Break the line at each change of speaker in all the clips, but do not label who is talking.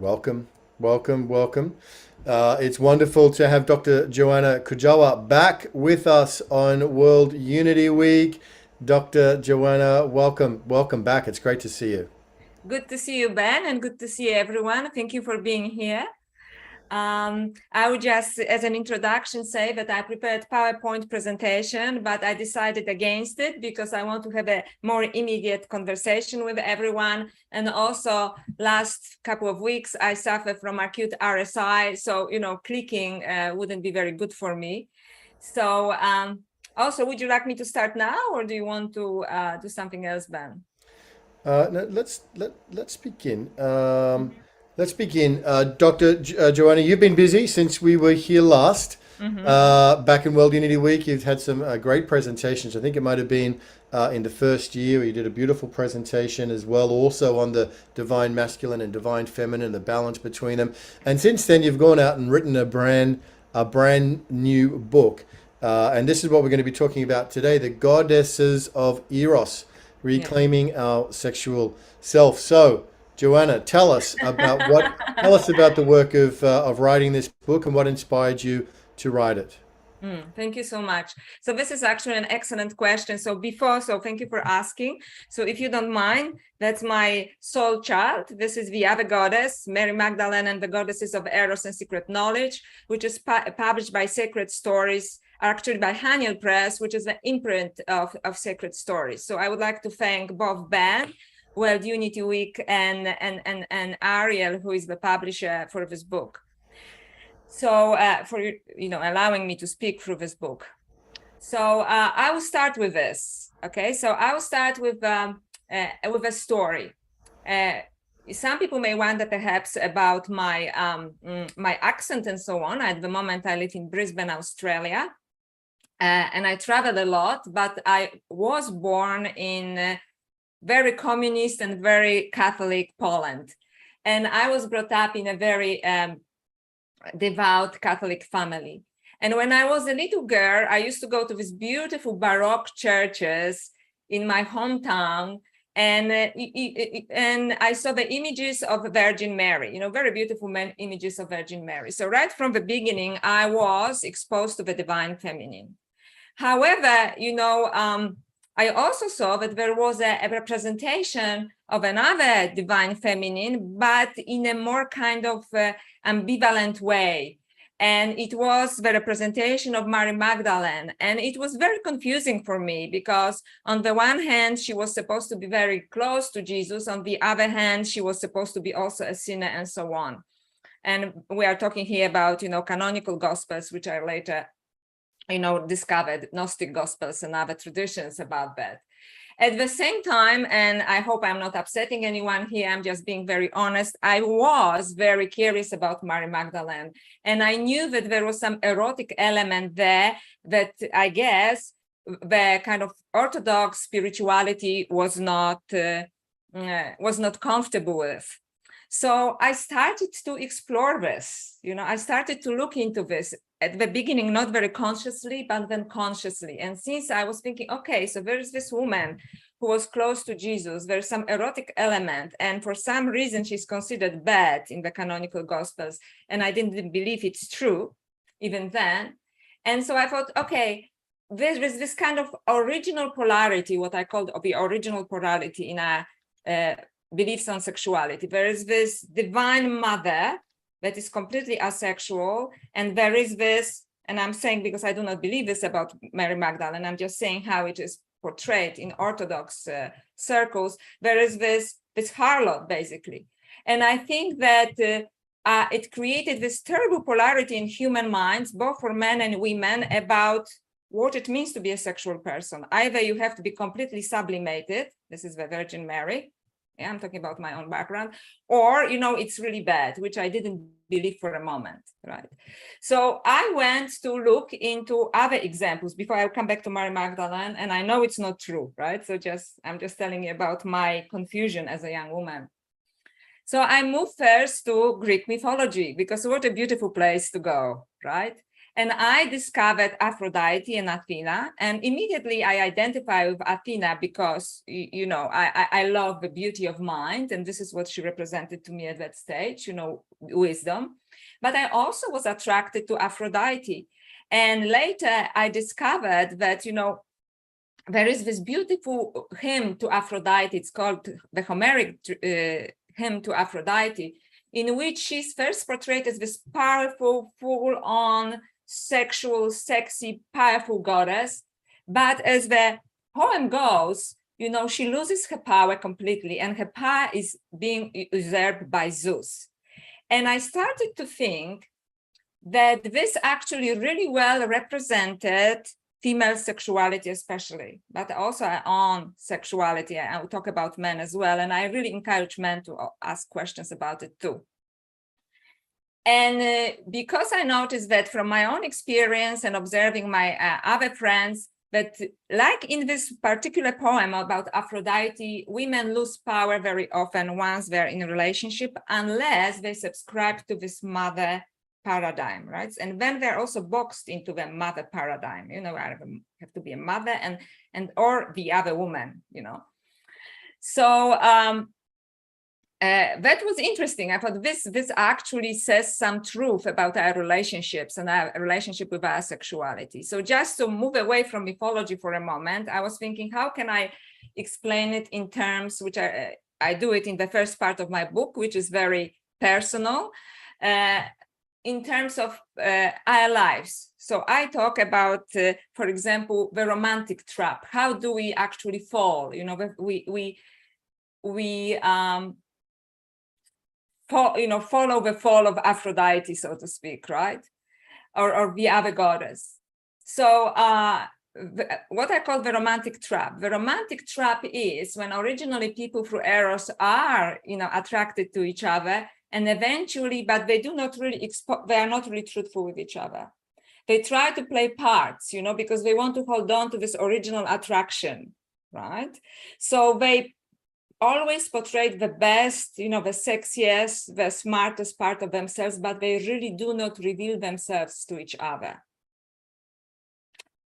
Welcome, welcome, welcome. It's wonderful to have Dr. Joanna Kujawa back with us on World Unity Week. Dr. Joanna, welcome back. It's great to see you.
Good to see you, Ben, and good to see everyone. Thank you for being here. I would just, as an introduction, say that I prepared PowerPoint presentation, but I decided against it because I want to have a more immediate conversation with everyone. And also, last couple of weeks, I suffer from acute RSI, so clicking wouldn't be very good for me. So, also, would you like me to start now, or do you want to do something else, Ben?
No, let's begin. Let's begin. Joanna, you've been busy since we were here last. Back in World Unity Week, you've had some great presentations. I think it might have been in the first year where you did a beautiful presentation as well, also on the divine masculine and divine feminine, the balance between them. And since then, you've gone out and written a brand new book. And this is what we're going to be talking about today: the goddesses of Eros, reclaiming our sexual self. So, Joanna, tell us about the work of writing this book and what inspired you to write it.
Thank you so much. So this is actually an excellent question. So thank you for asking. So if you don't mind, that's my soul child. This is the other goddess, Mary Magdalene and the Goddesses of Eros and Secret Knowledge, which is published by Sacred Stories, actually by Haniel Press, which is the imprint of Sacred Stories. So I would like to thank both Ben, World Unity Week, and Ariel, who is the publisher for this book. So for allowing me to speak through this book. So I will start with this. Okay, so I will start with a story. Some people may wonder perhaps about my my accent and so on. At the moment, I live in Brisbane, Australia, and I travel a lot. But I was born in very communist and very Catholic Poland, and I was brought up in a very devout Catholic family. And when I was a little girl, I used to go to these beautiful Baroque churches in my hometown, and I saw the images of the Virgin Mary, very beautiful images of Virgin Mary. So right from the beginning, I was exposed to the divine feminine. However, I also saw that there was a representation of another divine feminine, but in a more kind of ambivalent way. And it was the representation of Mary Magdalene. And it was very confusing for me because on the one hand, she was supposed to be very close to Jesus. On the other hand, she was supposed to be also a sinner and so on. And we are talking here about, canonical gospels, which I later discovered Gnostic gospels and other traditions about that. At the same time, and I hope I'm not upsetting anyone here, I'm just being very honest, I was very curious about Mary Magdalene. And I knew that there was some erotic element there that I guess the kind of Orthodox spirituality was not comfortable with. So I started to explore this, I started to look into this at the beginning, not very consciously, but then consciously. And since I was thinking, okay, so there's this woman who was close to Jesus, there's some erotic element, and for some reason she's considered bad in the canonical gospels. And I didn't believe it's true even then. And so I thought, okay, there is this kind of original polarity, what I called the original polarity in our beliefs on sexuality. There is this divine mother that is completely asexual, and there is this, and I'm saying because I do not believe this about Mary Magdalene, I'm just saying how it is portrayed in Orthodox circles, there is this harlot, basically. And I think that it created this terrible polarity in human minds, both for men and women, about what it means to be a sexual person. Either you have to be completely sublimated, this is the Virgin Mary, I'm talking about my own background, or, it's really bad, which I didn't believe for a moment, right? So I went to look into other examples before I come back to Mary Magdalene, and I know it's not true, right? So I'm just telling you about my confusion as a young woman. So I moved first to Greek mythology, because what a beautiful place to go, right? And I discovered Aphrodite and Athena, and immediately I identify with Athena because, you know, I love the beauty of mind, and this is what she represented to me at that stage, you know, wisdom. But I also was attracted to Aphrodite. And later I discovered that, you know, there is this beautiful hymn to Aphrodite. It's called the Homeric hymn to Aphrodite, in which she's first portrayed as this powerful, full-on, sexual, sexy, powerful goddess. But as the poem goes, you know, she loses her power completely, and her power is being usurped by Zeus. And I started to think that this actually really well represented female sexuality especially, but also our own sexuality. I will talk about men as well. And I really encourage men to ask questions about it too. And because I noticed that from my own experience and observing my other friends, that like in this particular poem about Aphrodite, women lose power very often once they're in a relationship, unless they subscribe to this mother paradigm, right? And then they're also boxed into the mother paradigm, you know, I have to be a mother and or the other woman, you know. So that was interesting. I thought this actually says some truth about our relationships and our relationship with our sexuality. So just to move away from mythology for a moment, I was thinking, how can I explain it in terms which I do it in the first part of my book, which is very personal, in terms of our lives. So I talk about, for example, the romantic trap. How do we actually fall? You know, follow the fall of Aphrodite, so to speak, right? Or the other goddess. So what I call the romantic trap. The romantic trap is when originally people through Eros are, you know, attracted to each other, and eventually, but they do not really they are not really truthful with each other. They try to play parts, you know, because they want to hold on to this original attraction, right? So they always portrayed the best, you know, the sexiest, the smartest part of themselves, but they really do not reveal themselves to each other.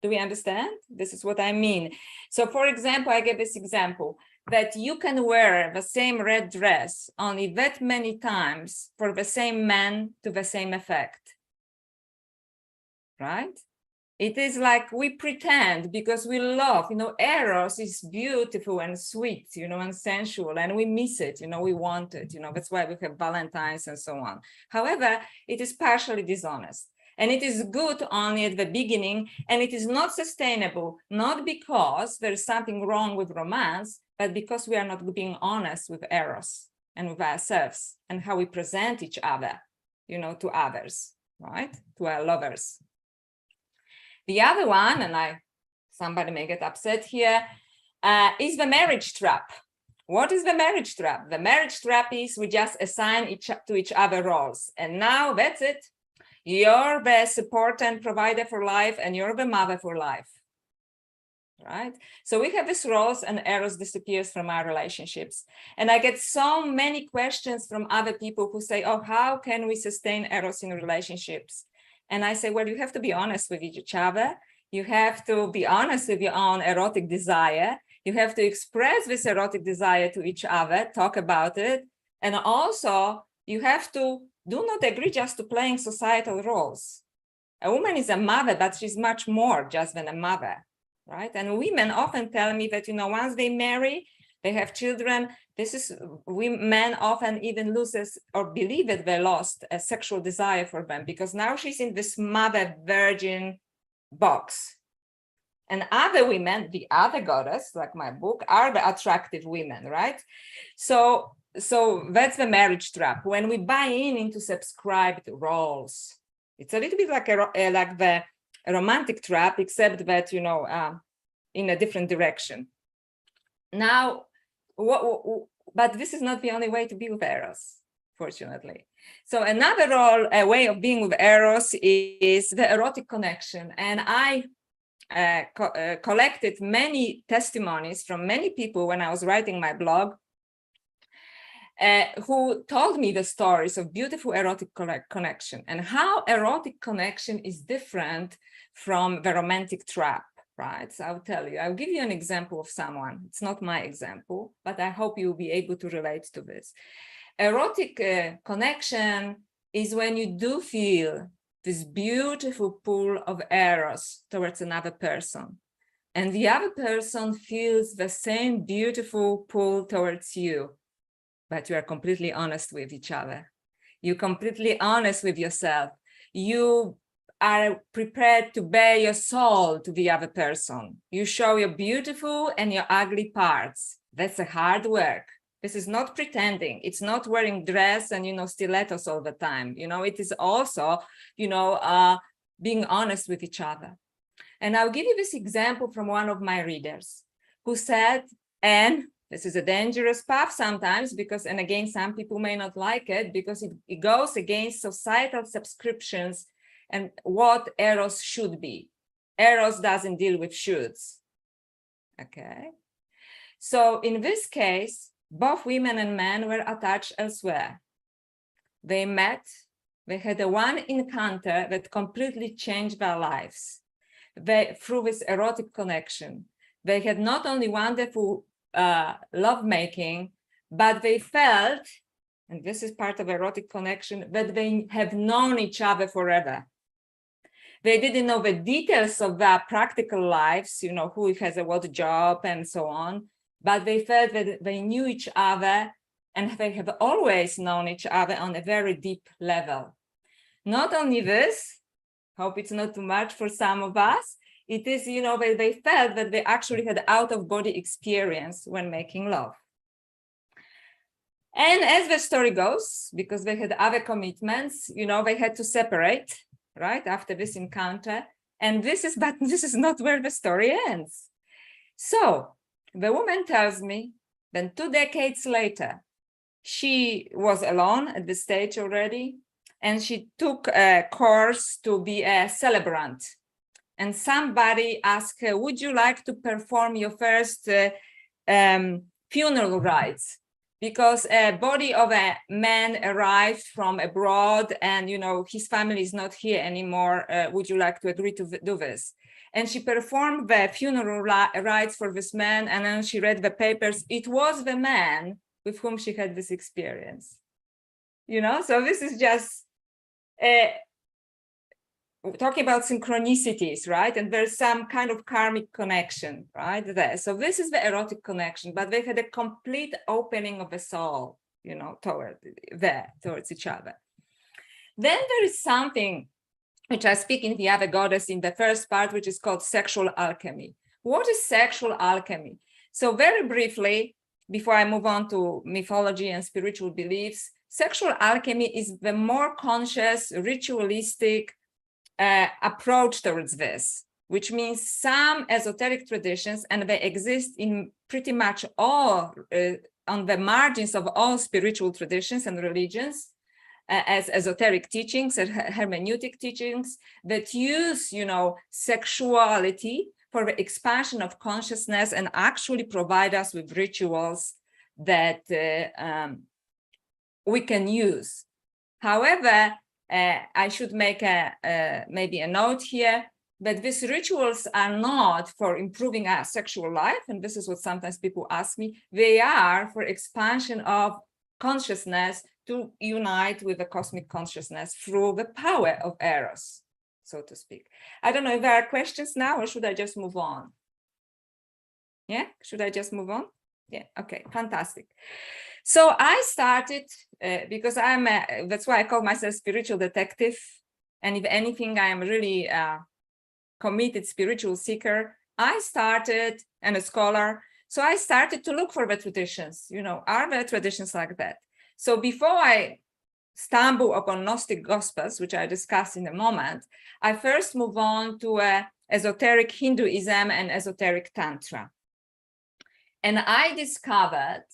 Do we understand? This is what I mean. So for example, I give this example that you can wear the same red dress only that many times for the same man to the same effect, right? It is like we pretend because we love, you know, Eros is beautiful and sweet, you know, and sensual, and we miss it, you know, we want it, you know, that's why we have Valentine's and so on. However, it is partially dishonest. And it is good only at the beginning, and it is not sustainable, not because there is something wrong with romance, but because we are not being honest with Eros and with ourselves and how we present each other, you know, to others, right? To our lovers. The other one, and somebody may get upset here, is the marriage trap. What is the marriage trap? The marriage trap is we just assign to each other roles. And now that's it. You're the support and provider for life, and you're the mother for life, right? So we have these roles, and Eros disappears from our relationships. And I get so many questions from other people who say, oh, how can we sustain Eros in relationships? And I say, well, you have to be honest with each other. You have to be honest with your own erotic desire. You have to express this erotic desire to each other, talk about it. And also, you have to do not agree just to playing societal roles. A woman is a mother, but she's much more just than a mother, right? And women often tell me that, you know, once they marry, they have children, men often even lose or believe that they lost a sexual desire for them, because now she's in this mother virgin box. And other women, the other goddess, like my book, are the attractive women, right? So that's the marriage trap. When we buy into subscribed roles, it's a little bit like the romantic trap, except that, you know, in a different direction. Now, but this is not the only way to be with Eros, fortunately. So another way of being with Eros is the erotic connection. And I collected many testimonies from many people when I was writing my blog. who told me the stories of beautiful erotic connection and how erotic connection is different from the romantic trap, right? So I'll tell you, I'll give you an example of someone. It's not my example, but I hope you'll be able to relate to this. Erotic connection is when you do feel this beautiful pull of Eros towards another person, and the other person feels the same beautiful pull towards you, but you are completely honest with each other. You're completely honest with yourself. You are prepared to bare your soul to the other person. You show your beautiful and your ugly parts. That's a hard work. This is not pretending. It's not wearing dress and, stilettos all the time. It is also, being honest with each other. And I'll give you this example from one of my readers who said, and this is a dangerous path sometimes because, and again, some people may not like it because it goes against societal subscriptions and what Eros should be. Eros doesn't deal with shoulds. Okay. So in this case, both women and men were attached elsewhere. They met, they had a one encounter that completely changed their lives. Through this erotic connection, they had not only wonderful lovemaking, but they felt, and this is part of erotic connection, that they have known each other forever. They didn't know the details of their practical lives, who has a what job and so on, but they felt that they knew each other and they have always known each other on a very deep level. Not only this, hope it's not too much for some of us, it is, they felt that they actually had out-of-body experience when making love. And as the story goes, because they had other commitments, they had to separate, right, after this encounter. And this is not where the story ends. So the woman tells me then 2 decades later, she was alone at this stage already, and she took a course to be a celebrant. And somebody asked her, would you like to perform your first funeral rites? Because a body of a man arrived from abroad and, his family is not here anymore. Would you like to agree to do this? And she performed the funeral rites for this man. And then she read the papers. It was the man with whom she had this experience. So this is just talking about synchronicities, right? And there's some kind of karmic connection, right, there. So this is the erotic connection, but they had a complete opening of the soul, towards each other. Then there is something which I speak in The Other Goddess in the first part, which is called sexual alchemy. What is sexual alchemy? So very briefly, before I move on to mythology and spiritual beliefs, sexual alchemy is the more conscious, ritualistic approach towards this, which means some esoteric traditions, and they exist in pretty much all, on the margins of all spiritual traditions and religions, as esoteric teachings and hermeneutic teachings that use, sexuality for the expansion of consciousness and actually provide us with rituals that we can use. However, I should make maybe a note here that these rituals are not for improving our sexual life, and this is what sometimes people ask me. They are for expansion of consciousness to unite with the cosmic consciousness through the power of Eros, so to speak. I don't know if there are questions now, or should I just move on? Yeah, should I just move on? Yeah, okay, fantastic. So I started, because that's why I call myself spiritual detective. And if anything, I am really committed spiritual seeker. I started, and a scholar. So I started to look for the traditions, are there traditions like that? So before I stumble upon Gnostic Gospels, which I discuss in a moment, I first move on to esoteric Hinduism and esoteric Tantra. And I discovered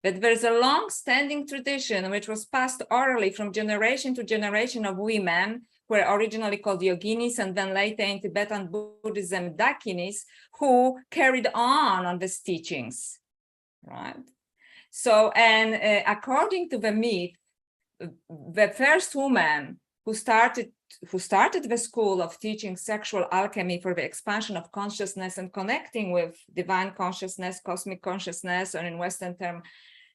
that there's a long-standing tradition which was passed orally from generation to generation of women who were originally called Yoginis and then later in Tibetan Buddhism Dakinis, who carried on these teachings, right? So, and according to the myth, the first woman who started the school of teaching sexual alchemy for the expansion of consciousness and connecting with divine consciousness, cosmic consciousness, or in Western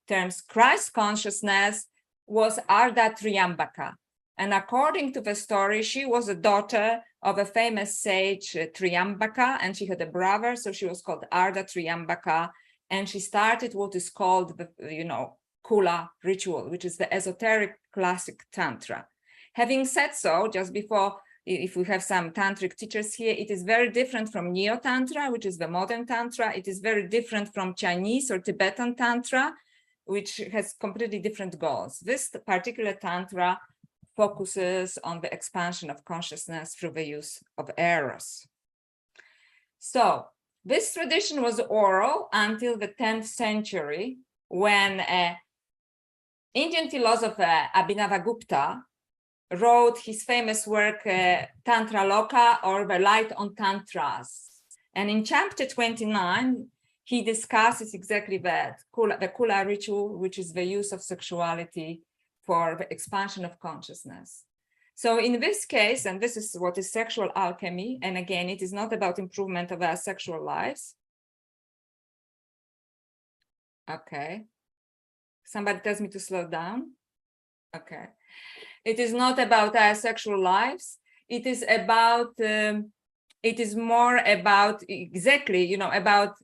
terms, Christ consciousness, was Arda Triambaka. And according to the story, she was a daughter of a famous sage, Triambaka, and she had a brother, so she was called Arda Triambaka, and she started what is called the, Kula ritual, which is the esoteric classic Tantra. Having said so, just before, if we have some tantric teachers here, it is very different from Neo-Tantra, which is the modern Tantra. It is very different from Chinese or Tibetan Tantra, which has completely different goals. This particular Tantra focuses on the expansion of consciousness through the use of Eros. So this tradition was oral until the 10th century, when Indian philosopher Abhinavagupta wrote his famous work, Tantra Loka, or The Light on Tantras. And in chapter 29, he discusses exactly that, the Kula ritual, which is the use of sexuality for the expansion of consciousness. So in this case, and this is what is sexual alchemy, and again, it is not about improvement of our sexual lives. Okay. Somebody tells me to slow down. Okay. It is not about our sexual lives. It is about, it is more about exactly, about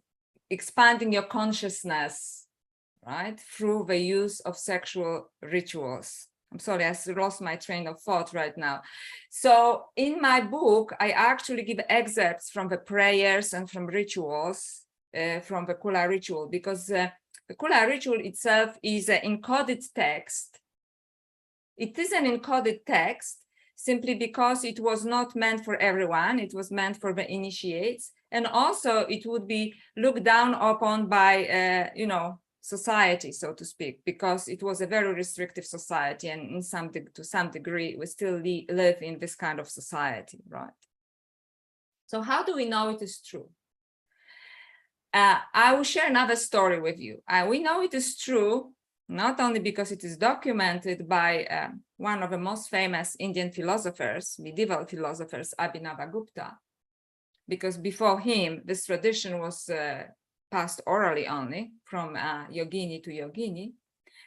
expanding your consciousness, right? Through the use of sexual rituals. I'm sorry, I lost my train of thought right now. So in my book, I actually give excerpts from the prayers and from rituals, from the Kula ritual, because the Kula ritual itself is an encoded text. It is an encoded text simply because it was not meant for everyone. It was meant for the initiates. And also it would be looked down upon by, society, so to speak, because it was a very restrictive society. And to some degree, we still live in this kind of society, right? So how do we know it is true? I will share another story with you. We know it is true, not only because it is documented by one of the most famous Indian philosophers, medieval philosophers, Abhinavagupta, because before him, this tradition was passed orally only from Yogini to Yogini,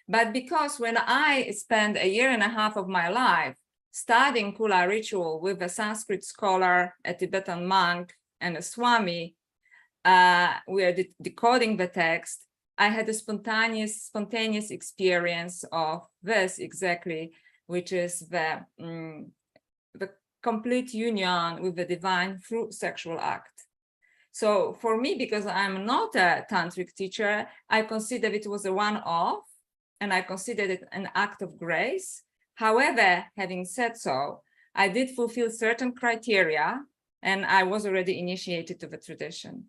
but because when I spent 1.5 years of my life studying Kula ritual with a Sanskrit scholar, a Tibetan monk, and a Swami, we are decoding the text. I had a spontaneous experience of this exactly, which is the complete union with the divine through sexual act. So for me, because I'm not a tantric teacher, I consider it was a one-off, and I considered it an act of grace. However, having said so, I did fulfill certain criteria, and I was already initiated to the tradition.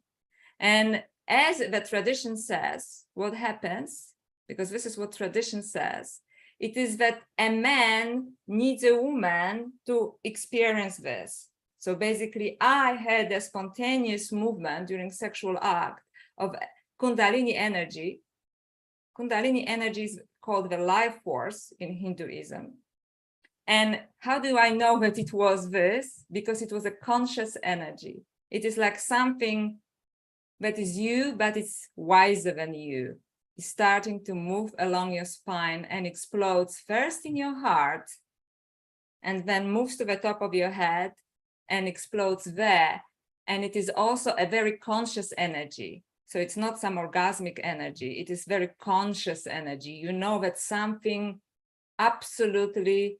And as the tradition says, what happens, because this is what tradition says, it is that a man needs a woman to experience this. So basically, I had a spontaneous movement during sexual act of Kundalini energy. Kundalini energy is called the life force in Hinduism. And how do I know that it was this? Because it was a conscious energy. It is like something that is you, but it's wiser than you. It's starting to move along your spine and explodes first in your heart, and then moves to the top of your head and explodes there. And it is also a very conscious energy. So it's not some orgasmic energy. It is very conscious energy. You know that something absolutely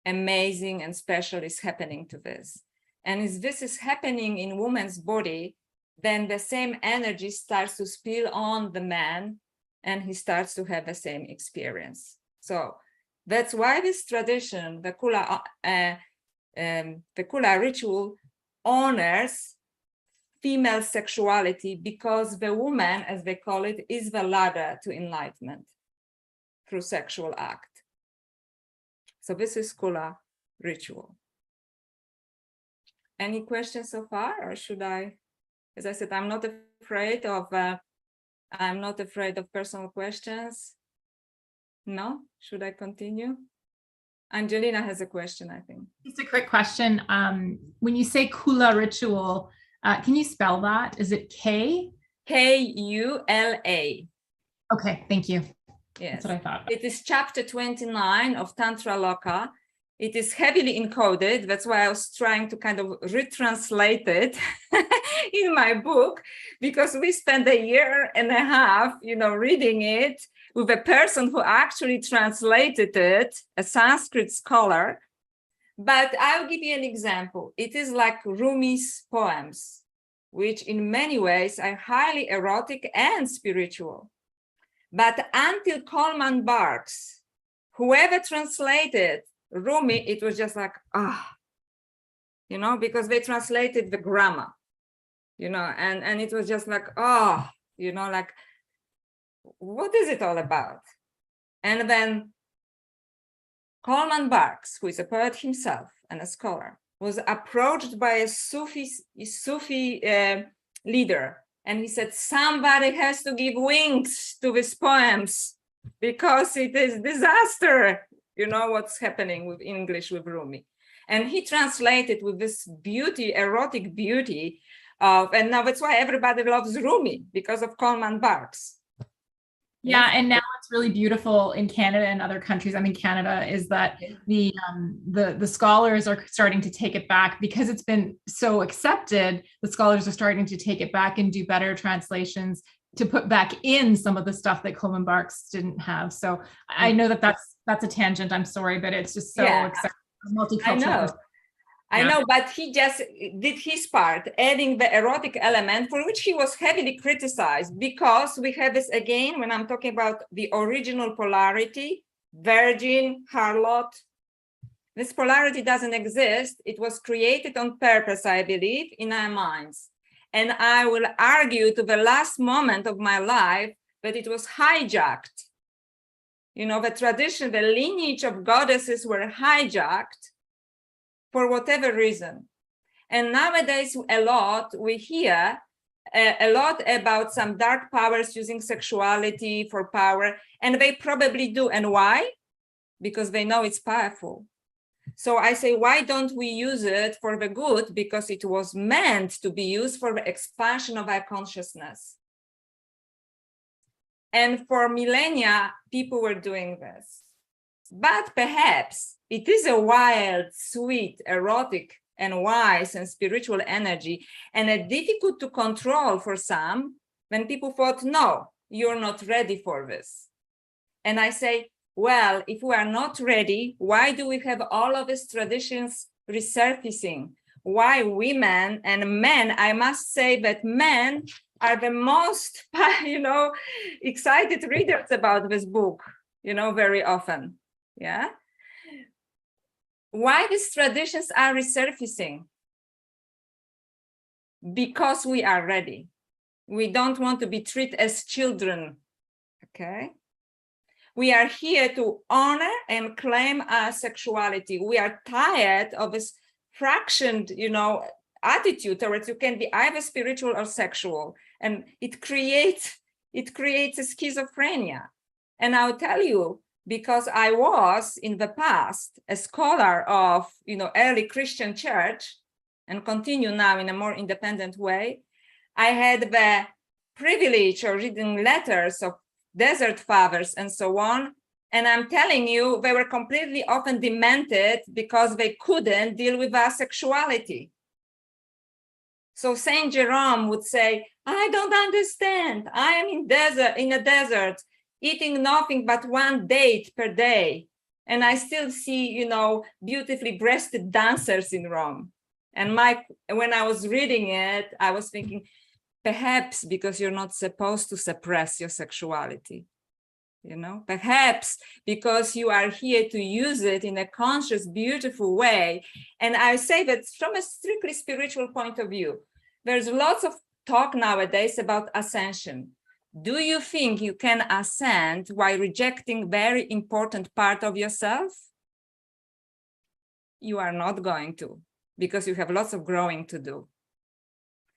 amazing and special is happening to this. And if this is happening in woman's body, then the same energy starts to spill on the man, and he starts to have the same experience. So that's why this tradition, the Kula ritual, honors female sexuality, because the woman, as they call it, is the ladder to enlightenment through sexual act. So this is Kula ritual. Any questions so far, or should I? As I said, I'm not afraid of I'm not afraid of personal questions. No? Should I continue? Angelina has a question, I think.
Just a quick question. When you say Kula ritual, can you spell that? Is it K?
Kula.
Okay, thank you.
Yes.
That's what I thought.
It is chapter 29 of Tantra Loka. It is heavily encoded. That's why I was trying to kind of retranslate it in my book, because we spent a year and a half, reading it with a person who actually translated it, a Sanskrit scholar. But I'll give you an example. It is like Rumi's poems, which in many ways are highly erotic and spiritual. But until Coleman Barks, whoever translated Rumi, it was just like, because they translated the grammar, and it was just like, like, what is it all about? And then Coleman Barks, who is a poet himself and a scholar, was approached by a Sufi leader. And he said, somebody has to give wings to these poems because it is disaster. What's happening with English with Rumi. And he translated with this beauty, erotic beauty and now that's why everybody loves Rumi, because of Coleman Barks.
Yeah, and now what's really beautiful in Canada and other countries, Canada, is that the scholars are starting to take it back because it's been so accepted. The scholars are starting to take it back and do better translations to put back in some of the stuff that Coleman Barks didn't have. So I know that's a tangent. I'm sorry, but it's just so exciting. Multicultural.
I know, but he just did his part, adding the erotic element, for which he was heavily criticized, because we have this again, when I'm talking about the original polarity, virgin, harlot. This polarity doesn't exist. It was created on purpose, I believe, in our minds. And I will argue to the last moment of my life that it was hijacked. The tradition, the lineage of goddesses were hijacked for whatever reason. And nowadays, we hear a lot about some dark powers using sexuality for power, and they probably do. And why? Because they know it's powerful. So I say, why don't we use it for the good? Because it was meant to be used for the expansion of our consciousness. And for millennia, people were doing this. But perhaps it is a wild, sweet, erotic, and wise and spiritual energy, and a difficult to control for some, when people thought, no, you're not ready for this. And I say, well, if we are not ready, why do we have all of these traditions resurfacing? Why women and men? I must say that men are the most, excited readers about this book, very often. Yeah. Why these traditions are resurfacing? Because we are ready. We don't want to be treated as children. Okay. We are here to honor and claim our sexuality. We are tired of this fractioned, attitude towards you can be either spiritual or sexual, and it creates a schizophrenia. And I'll tell you, because I was in the past a scholar of early Christian church and continue now in a more independent way, I had the privilege of reading letters of desert fathers and so on. And I'm telling you, they were completely often demented because they couldn't deal with our sexuality. So Saint Jerome would say, I don't understand. I am in a desert, eating nothing but one date per day. And I still see, beautifully breasted dancers in Rome. And when I was reading it, I was thinking, perhaps because you're not supposed to suppress your sexuality, perhaps because you are here to use it in a conscious, beautiful way. And I say that from a strictly spiritual point of view, there's lots of talk nowadays about ascension. Do you think you can ascend while rejecting very important part of yourself? You are not going to, because you have lots of growing to do.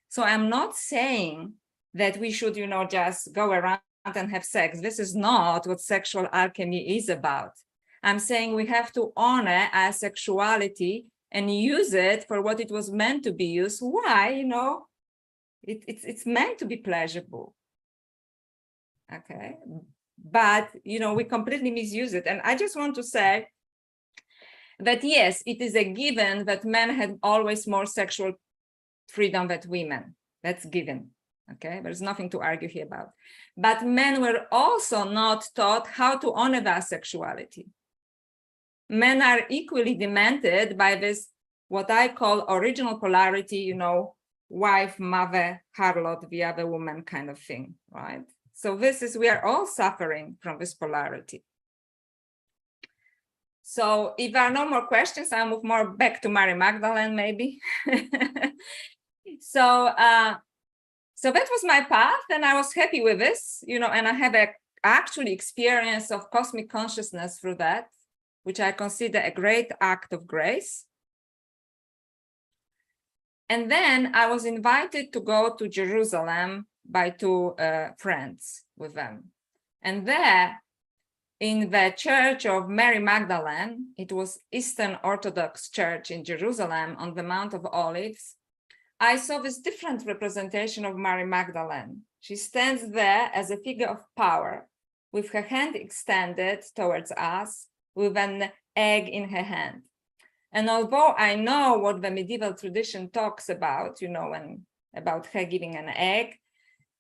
So I'm not saying that we should, just go around and have sex. This is not what sexual alchemy is about. I'm saying we have to honor our sexuality and use it for what it was meant to be used. Why? It's meant to be pleasurable. Okay. But, we completely misuse it. And I just want to say that, yes, it is a given that men had always more sexual freedom than women. That's given. Okay. There's nothing to argue here about. But men were also not taught how to honor their sexuality. Men are equally demanded by this, what I call original polarity, wife, mother, harlot, the other woman kind of thing, right? So we are all suffering from this polarity. So if there are no more questions, I'll move more back to Mary Magdalene, maybe. So that was my path, and I was happy with this, and I have actually experience of cosmic consciousness through that, which I consider a great act of grace. And then I was invited to go to Jerusalem by two friends with them. And there, in the church of Mary Magdalene, it was Eastern Orthodox Church in Jerusalem on the Mount of Olives, I saw this different representation of Mary Magdalene. She stands there as a figure of power, with her hand extended towards us, with an egg in her hand. And although I know what the medieval tradition talks about, about her giving an egg,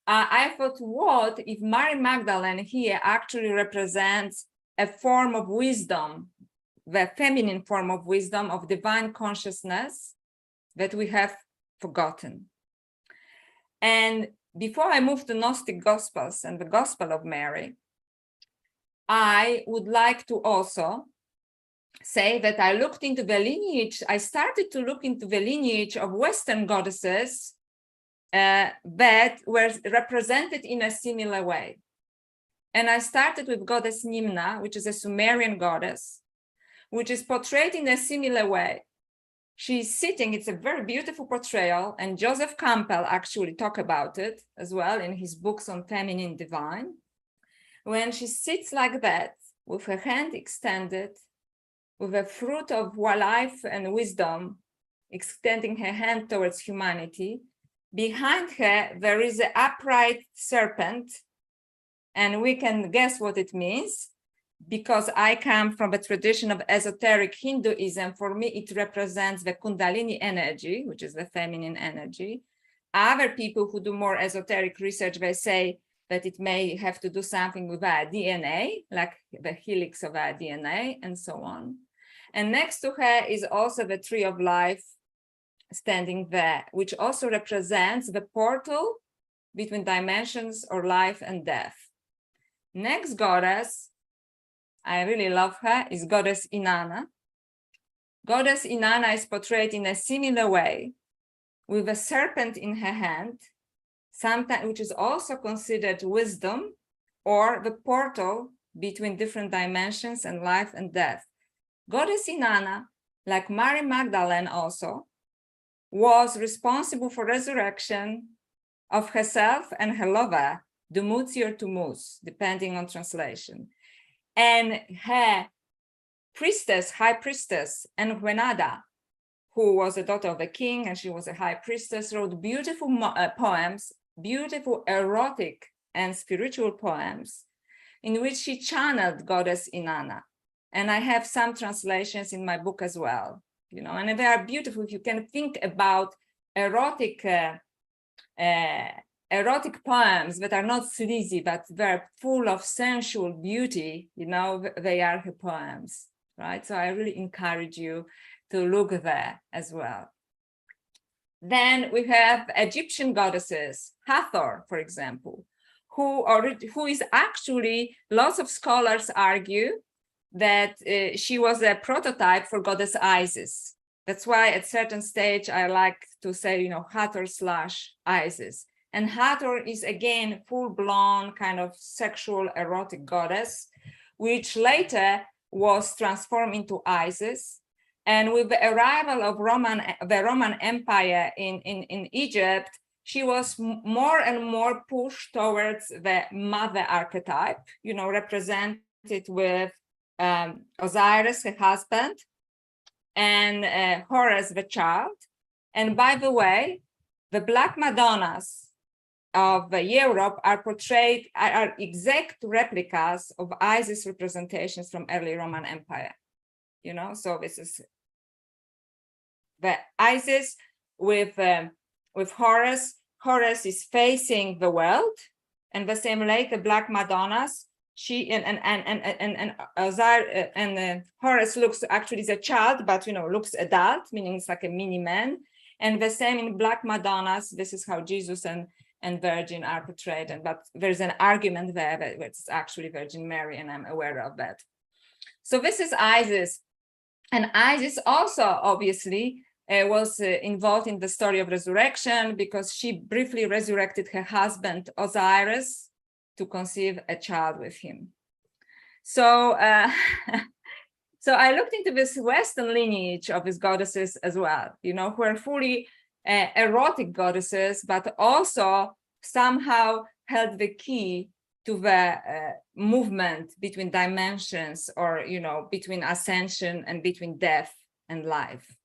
I thought, what if Mary Magdalene here actually represents a form of wisdom, the feminine form of wisdom, of divine consciousness that we have forgotten. And before I move to Gnostic Gospels and the Gospel of Mary, I would like to also say that I looked into the lineage. I started to look into the lineage of Western goddesses that were represented in a similar way. And I started with goddess Nimna, which is a Sumerian goddess, which is portrayed in a similar way. She's sitting, it's a very beautiful portrayal, and Joseph Campbell actually talked about it as well in his books on feminine divine. When she sits like that, with her hand extended, with a fruit of life and wisdom, extending her hand towards humanity, behind her, there is an upright serpent, and we can guess what it means, because I come from a tradition of esoteric Hinduism. For me, it represents the Kundalini energy, which is the feminine energy. Other people who do more esoteric research, they say that it may have to do something with our DNA, like the helix of our DNA, and so on. And next to her is also the tree of life standing there, which also represents the portal between dimensions or life and death. Next goddess, I really love her, is goddess Inanna. Goddess Inanna is portrayed in a similar way, with a serpent in her hand, sometimes, which is also considered wisdom or the portal between different dimensions and life and death. Goddess Inanna, like Mary Magdalene also, was responsible for resurrection of herself and her lover, Dumuzi or Tumus, depending on translation. And her priestess, high priestess, Enjuenada, who was a daughter of a king, and she was a high priestess, wrote beautiful poems, beautiful erotic and spiritual poems, in which she channeled goddess Inanna. And I have some translations in my book as well, and they are beautiful. If you can think about erotic poems that are not sleazy, but they're full of sensual beauty, they are her poems, right? So I really encourage you to look there as well. Then we have Egyptian goddesses, Hathor, for example, who is actually, lots of scholars argue that she was a prototype for goddess Isis. That's why at certain stage I like to say, Hathor/Isis. And Hathor is again full-blown kind of sexual erotic goddess, which later was transformed into Isis. And with the arrival of the Roman Empire in Egypt, she was more and more pushed towards the mother archetype, represented with Osiris, her husband, and Horus, the child. And by the way, the Black Madonnas of Europe are portrayed, are exact replicas of Isis representations from early Roman Empire. So this is the Isis with Horus. Horus is facing the world, and the same like the Black Madonnas. She and Osiris and Horus looks actually as a child, but looks adult, meaning it's like a mini man. And the same in Black Madonnas. This is how Jesus and Virgin are portrayed, but there's an argument there that it's actually Virgin Mary, and I'm aware of that. So this is Isis, and Isis also obviously was involved in the story of resurrection, because she briefly resurrected her husband Osiris to conceive a child with him. So so I looked into this Western lineage of these goddesses as well, who are fully erotic goddesses, but also somehow held the key to the movement between dimensions, or between ascension and between death and life.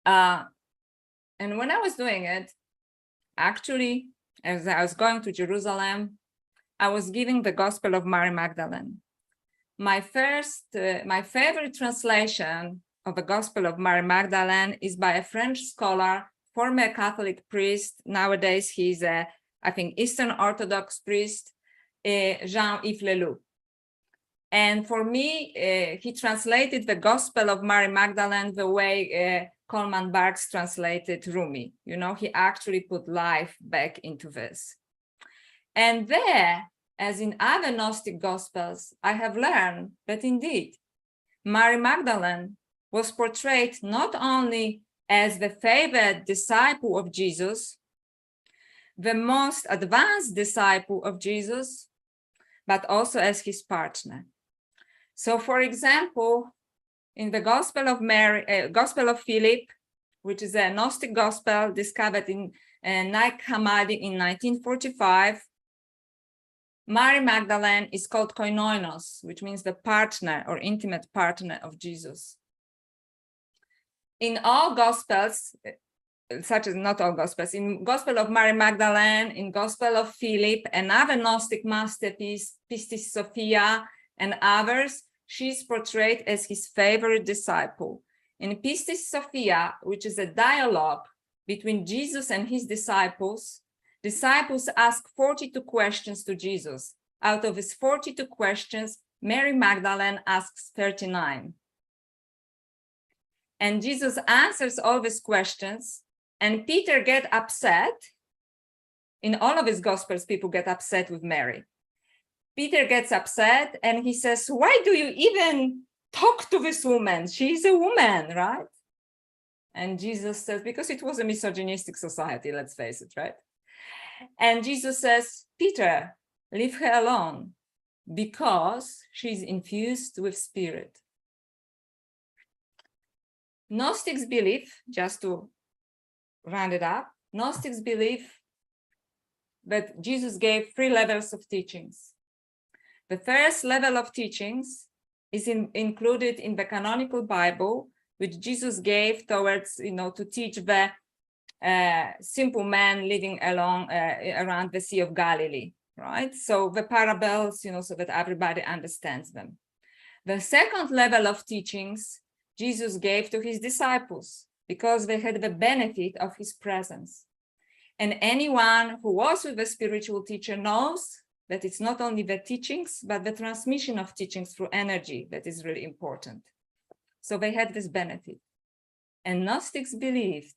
And when I was doing it, actually, as I was going to Jerusalem, I was giving the Gospel of Mary Magdalene. My favorite translation of the Gospel of Mary Magdalene is by a French scholar, former Catholic priest. Nowadays, he's I think, Eastern Orthodox priest, Jean-Yves Leloup. And for me, he translated the Gospel of Mary Magdalene the way Coleman Barks translated Rumi. He actually put life back into this. And there, as in other Gnostic Gospels, I have learned that indeed, Mary Magdalene was portrayed not only as the favored disciple of Jesus, the most advanced disciple of Jesus, but also as his partner. So, for example, in the Gospel of Gospel of Philip, which is a Gnostic Gospel discovered in Nag Hammadi in 1945, Mary Magdalene is called koinonos, which means the partner or intimate partner of Jesus. In all Gospels, such as not all Gospels, in Gospel of Mary Magdalene, in Gospel of Philip, another Gnostic masterpiece, Pistis Sophia, and others, she's portrayed as his favorite disciple. In Pistis Sophia, which is a dialogue between Jesus and his disciples ask 42 questions to Jesus. Out of his 42 questions, Mary Magdalene asks 39. And Jesus answers all these questions, and Peter gets upset. In all of his Gospels, people get upset with Mary. Peter gets upset and he says, why do you even talk to this woman? She's a woman, right? And Jesus says, because it was a misogynistic society, let's face it, right? And Jesus says, Peter, leave her alone, because she's infused with spirit. Gnostics believe, just to round it up, Gnostics believe that Jesus gave 3 levels of teachings. The first level of teachings is included in the canonical Bible, which Jesus gave towards, to teach the simple man living around the Sea of Galilee, right? So the parables, so that everybody understands them. The second level of teachings Jesus gave to his disciples, because they had the benefit of his presence. And anyone who was with a spiritual teacher knows that it's not only the teachings, but the transmission of teachings through energy that is really important. So they had this benefit. And Gnostics believed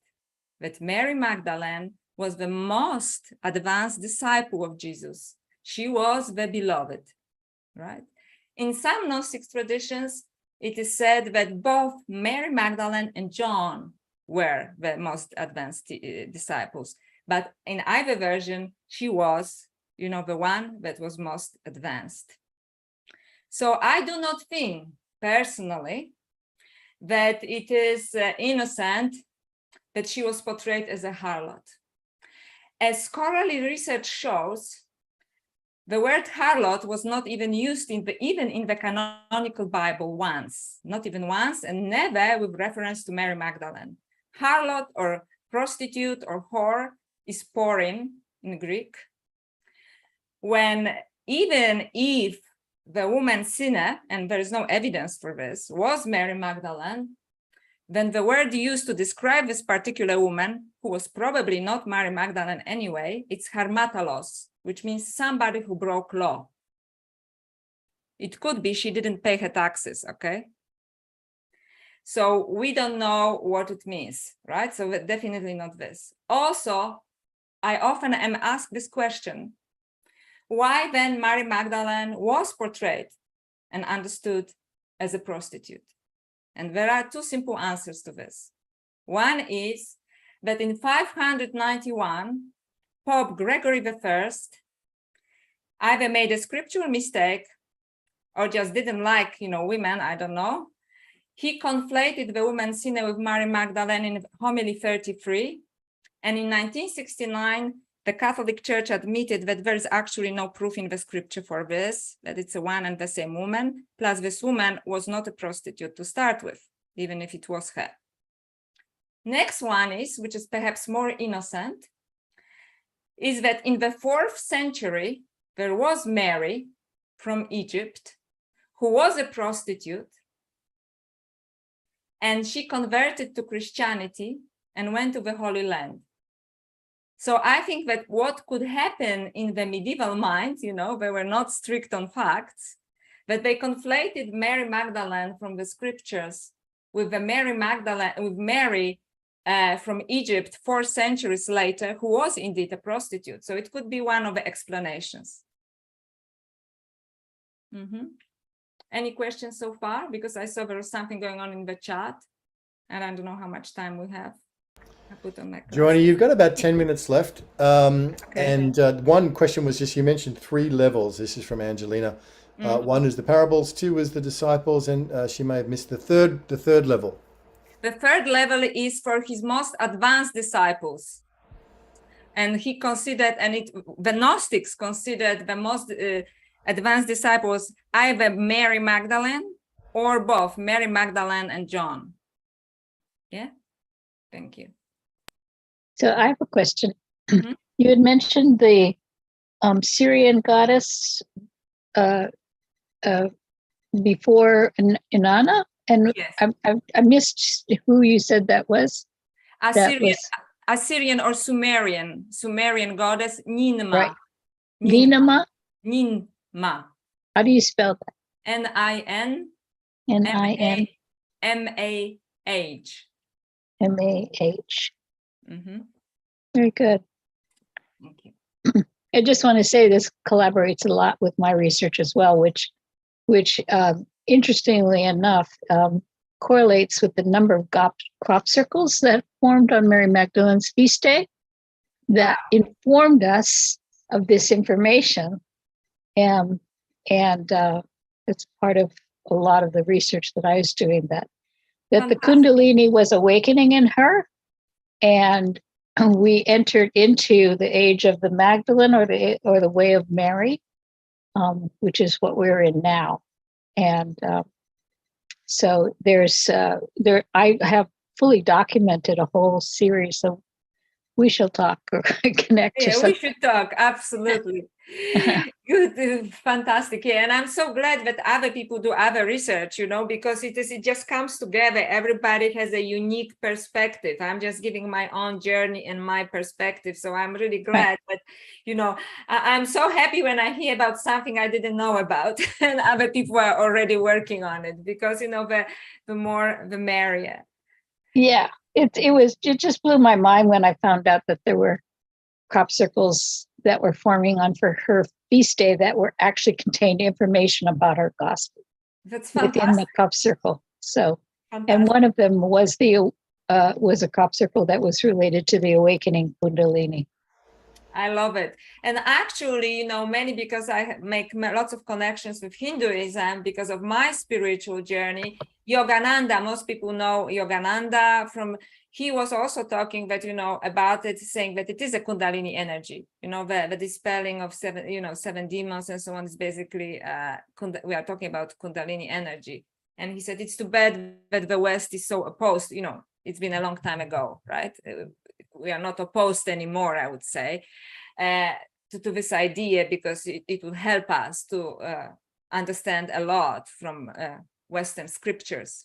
that Mary Magdalene was the most advanced disciple of Jesus. She was the beloved, right? In some Gnostic traditions, it is said that both Mary Magdalene and John were the most advanced disciples. But in either version, she was, the one that was most advanced. So I do not think personally that it is innocent that she was portrayed as a harlot. As scholarly research shows, the word harlot was not even used even in the canonical Bible once, not even once, and never with reference to Mary Magdalene. Harlot or prostitute or whore is porin in Greek. When even if the woman sinner, and there is no evidence for this, was Mary Magdalene, then the word used to describe this particular woman, who was probably not Mary Magdalene anyway, it's harmatalos, which means somebody who broke law. It could be she didn't pay her taxes, okay? So we don't know what it means, right? So definitely not this. Also, I often am asked this question, why then Mary Magdalene was portrayed and understood as a prostitute? And there are two simple answers to this. One is that in 591, Pope Gregory I either made a scriptural mistake or just didn't like, women, I don't know. He conflated the woman sinner with Mary Magdalene in Homily 33. And in 1969, the Catholic Church admitted that there is actually no proof in the scripture for this, that it's a one and the same woman. Plus, this woman was not a prostitute to start with, even if it was her. Next one is, which is perhaps more innocent, is that in the 4th century, there was Mary from Egypt, who was a prostitute, and she converted to Christianity and went to the Holy Land. So I think that what could happen in the medieval mind, they were not strict on facts, but they conflated Mary Magdalene from the scriptures with the Mary Magdalene, with Mary from Egypt 4 centuries later, who was indeed a prostitute. So it could be one of the explanations. Any questions so far? Because I saw there was something going on in the chat, and I don't know how much time we have. I put on my
Joanna, you've got about 10 minutes left.
Okay.
And one question was just, you mentioned 3 levels. This is from Angelina. One is the parables, 2 is the disciples, and she may have missed the third level.
The third level is for his most advanced disciples. And he considered, the Gnostics considered the most advanced disciples either Mary Magdalene or both Mary Magdalene and John. Yeah, thank you.
So I have a question. You had mentioned the Syrian goddess before Inanna, and
Yes.
I missed who you said that was.
Assyrian or Sumerian goddess Nimna.
Right. Ninama?
Nimna.
How do you spell that?
N-I-N
N-I-N
M-A-H.
M-A-H.
Mm-hmm.
Very good.
Thank you.
I just want to say this collaborates a lot with my research as well, which interestingly enough, correlates with the number of crop circles that formed on Mary Magdalene's feast day that informed us of this information. And it's part of a lot of the research that I was doing, that the Kundalini was awakening in her, and we entered into the age of the Magdalene or the way of Mary, which is what we're in now. And so I have fully documented a whole series, so we shall talk or connect.
Yeah, we should talk, absolutely. Good, fantastic. Yeah, and I'm so glad that other people do other research, because it just comes together. Everybody has a unique perspective. I'm just giving my own journey and my perspective. So I'm really glad that, I'm so happy when I hear about something I didn't know about and other people are already working on it, because, the more, the merrier.
Yeah, it just blew my mind when I found out that there were crop circles that were forming on for her feast day that were actually contained information about her gospel.
That's fantastic.
Within the crop circle. So,
fantastic.
And one of them was a crop circle that was related to the awakening Kundalini.
I love it. And actually, you know, many, because I make lots of connections with Hinduism because of my spiritual journey. Yogananda, most people know Yogananda from, he was also talking that, you know, about it, saying that it is a Kundalini energy, you know, the dispelling of seven demons and so on is basically, we are talking about Kundalini energy. And he said, it's too bad that the West is so opposed, you know, it's been a long time ago, right? We are not opposed anymore, I would say, to this idea, because it will help us to understand a lot from Western scriptures.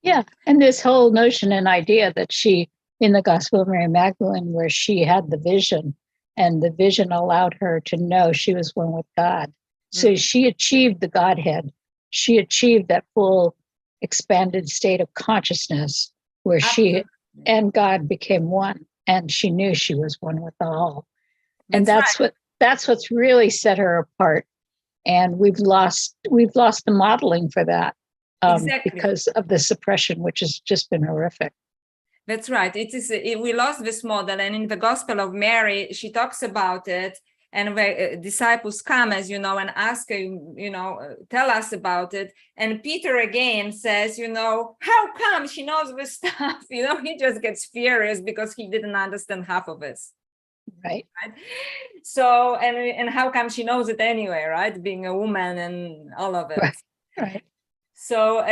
Yeah, and this whole notion and idea that she, in the Gospel of Mary Magdalene, where she had the vision, and the vision allowed her to know she was one with God. So she achieved the Godhead. She achieved that full expanded state of consciousness where she and God became one, and she knew she was one with all. And that's what's really set her apart. And we've lost the modeling for that because of the suppression, which has just been horrific.
That's right. We lost this model, and in the Gospel of Mary, she talks about it. And the disciples come, as you know, and ask her, you know, tell us about it. And Peter again says, you know, how come she knows this stuff? You know, he just gets furious because he didn't understand half of it.
Right.
So, and how come she knows it anyway, right? Being a woman and all of it.
Right.
So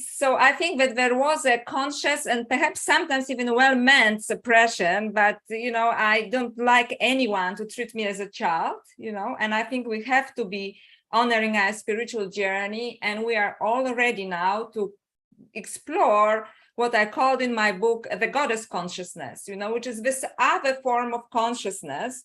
so I think that there was a conscious and perhaps sometimes even well-meant suppression, but, you know, I don't like anyone to treat me as a child, you know, and I think we have to be honoring our spiritual journey, and we are all ready now to explore what I called in my book, the goddess consciousness, you know, which is this other form of consciousness,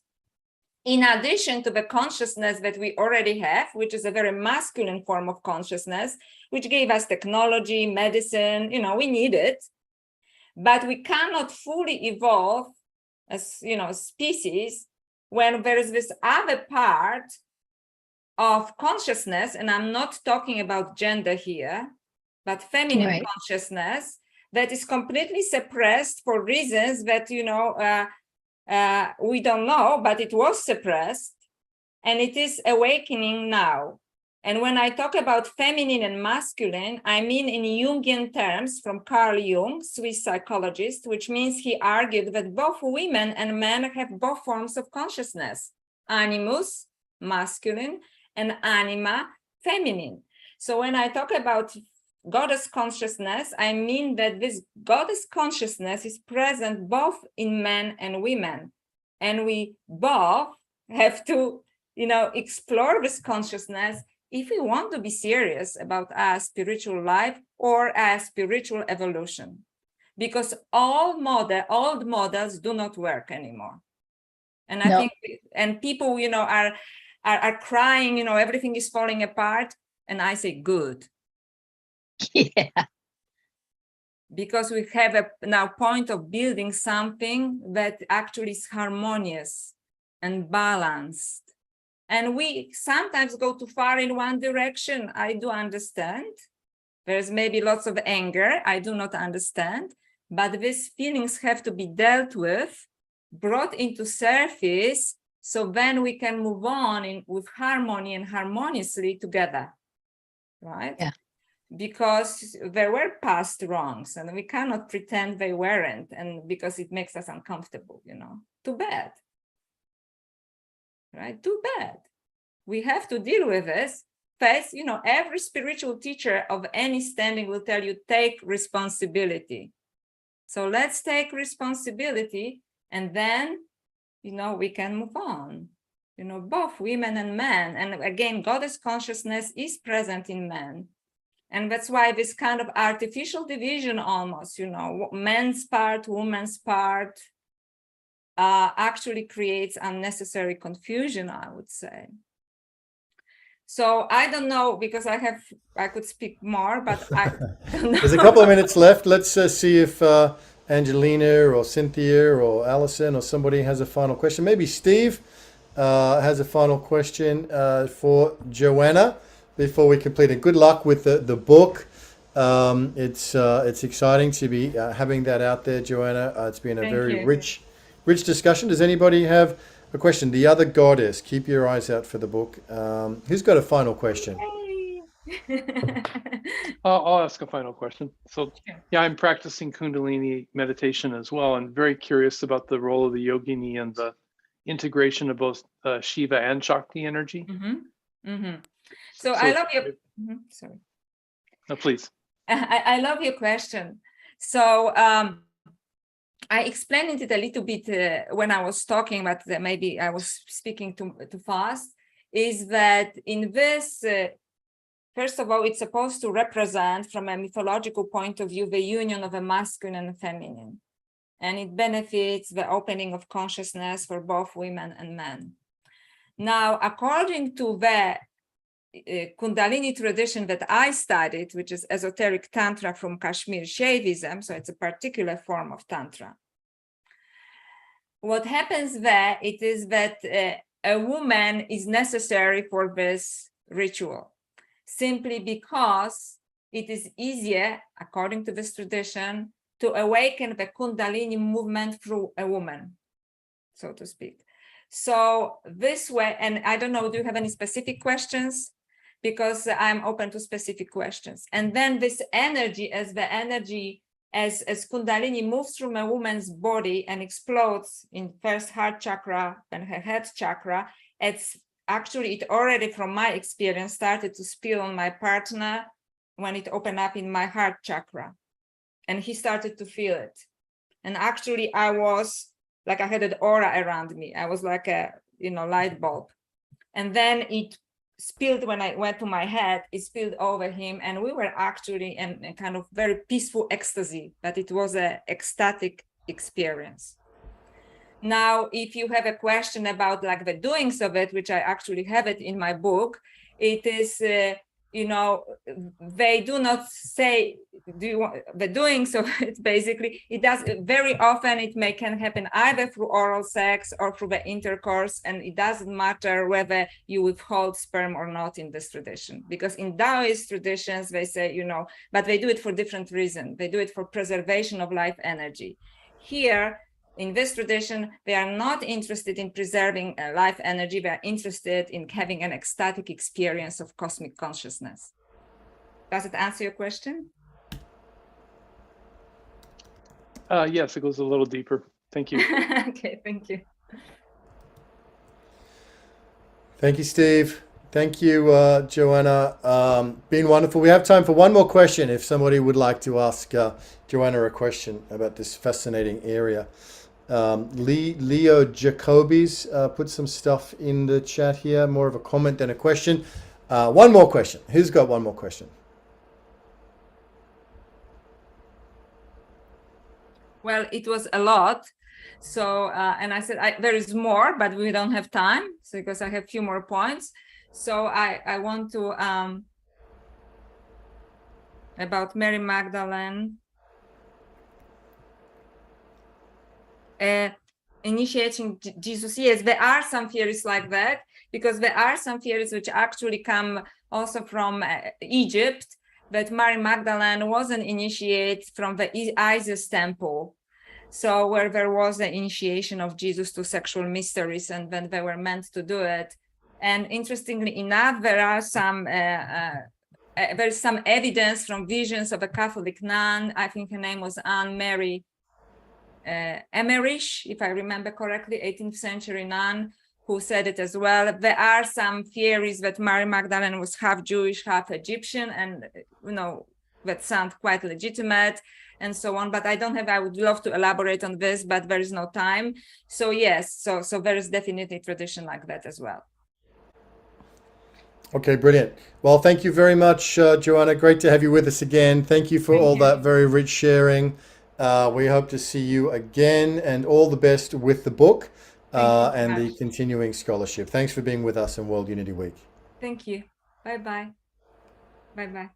in addition to the consciousness that we already have, which is a very masculine form of consciousness, which gave us technology, medicine, you know, we need it, but we cannot fully evolve as, you know, species when there is this other part of consciousness, and I'm not talking about gender here, but feminine consciousness that is completely suppressed for reasons that, you know, we don't know, but it was suppressed, and it is awakening now. And when I talk about feminine and masculine, I mean in Jungian terms from Carl Jung, Swiss psychologist, which means he argued that both women and men have both forms of consciousness, animus, masculine, and anima, feminine. So when I talk about goddess consciousness, I mean that this goddess consciousness is present both in men and women. And we both have to, you know, explore this consciousness if we want to be serious about our spiritual life or our spiritual evolution. Because old models do not work anymore. And I think, and people, you know, are crying, you know, everything is falling apart. And I say, good.
Yeah.
Because we have a now point of building something that actually is harmonious and balanced. And we sometimes go too far in one direction. I do understand. There's maybe lots of anger. I do not understand. But these feelings have to be dealt with, brought into surface, so then we can move on with harmony and harmoniously together. Right?
Yeah.
Because there were past wrongs and we cannot pretend they weren't, and because it makes us uncomfortable, you know. Too bad. Right? Too bad. We have to deal with this. First, you know, every spiritual teacher of any standing will tell you, take responsibility. So let's take responsibility, and then, you know, we can move on. You know, both women and men. And again, goddess consciousness is present in men. And that's why this kind of artificial division almost, you know, men's part, woman's part, actually creates unnecessary confusion, I would say. So I don't know, because I could speak more, but I don't know.
There's a couple of minutes left. Let's see if Angelina or Cynthia or Allison or somebody has a final question. Maybe Steve has a final question for Joanna before we complete it. Good luck with the book. It's exciting to be having that out there, Joanna. It's been a very rich discussion. Does anybody have a question. The other goddess. Keep your eyes out for the book. Who's got a final question?
I'll ask a final question. So,
Sure.
yeah, I'm practicing Kundalini meditation as well, and very curious about the role of the Yogini and the integration of both Shiva and Shakti energy.
So I love your. Sorry.
No, please.
I love your question. So I explained it a little bit when I was talking, but maybe I was speaking too fast. Is that in this? First of all, it's supposed to represent, from a mythological point of view, the union of a masculine and feminine. And it benefits the opening of consciousness for both women and men. Now, according to the Kundalini tradition that I studied, which is esoteric Tantra from Kashmir Shaivism, so it's a particular form of Tantra. What happens there, it is that a woman is necessary for this ritual, simply because it is easier, according to this tradition, to awaken the Kundalini movement through a woman, so to speak. So this way, and I don't know, do you have any specific questions? Because I'm open to specific questions. And then this energy, as Kundalini moves through a woman's body and explodes in first heart chakra and her head chakra, it already, from my experience, started to spill on my partner when it opened up in my heart chakra. And he started to feel it. And actually, I was like, I had an aura around me. I was like a, light bulb. And then it spilled when I went to my head, it spilled over him. And we were actually in a kind of very peaceful ecstasy, but it was an ecstatic experience. Now, if you have a question about like the doings of it, which I actually have it in my book, it is, they do not say the doings of it. Basically, it does very often. It can happen either through oral sex or through the intercourse, and it doesn't matter whether you withhold sperm or not in this tradition, because in Taoist traditions they say, but they do it for different reasons. They do it for preservation of life energy. Here, in this tradition, they are not interested in preserving life energy. They are interested in having an ecstatic experience of cosmic consciousness. Does it answer your question?
Yes, it goes a little deeper. Thank you.
Okay, thank you.
Thank you, Steve. Thank you, Joanna. Been wonderful. We have time for one more question if somebody would like to ask Joanna a question about this fascinating area. Leo Jacobis put some stuff in the chat here, more of a comment than a question. One more question. Who's got one more question?
Well, it was a lot. So, and I said, there is more, but we don't have time. So, because I have a few more points. So I want to, about Mary Magdalene, initiating Jesus. Yes, there are some theories like that, because there are some theories which actually come also from Egypt, that Mary Magdalene was an initiate from the Isis temple. So where there was the initiation of Jesus to sexual mysteries, and when they were meant to do it. And interestingly enough, there are there's some evidence from visions of a Catholic nun. I think her name was Anne Mary Emmerich, if I remember correctly, 18th century nun, who said it as well. There are some theories that Mary Magdalene was half Jewish, half Egyptian, and that sound quite legitimate, and so on. But I would love to elaborate on this, but there is no time. So yes, so there is definitely a tradition like that as well.
Okay, brilliant. Well, thank you very much, Joanna. Great to have you with us again. Thank you for all that very rich sharing. We hope to see you again, and all the best with the book and the continuing scholarship. Thanks for being with us on World Unity Week.
Thank you. Bye-bye. Bye-bye.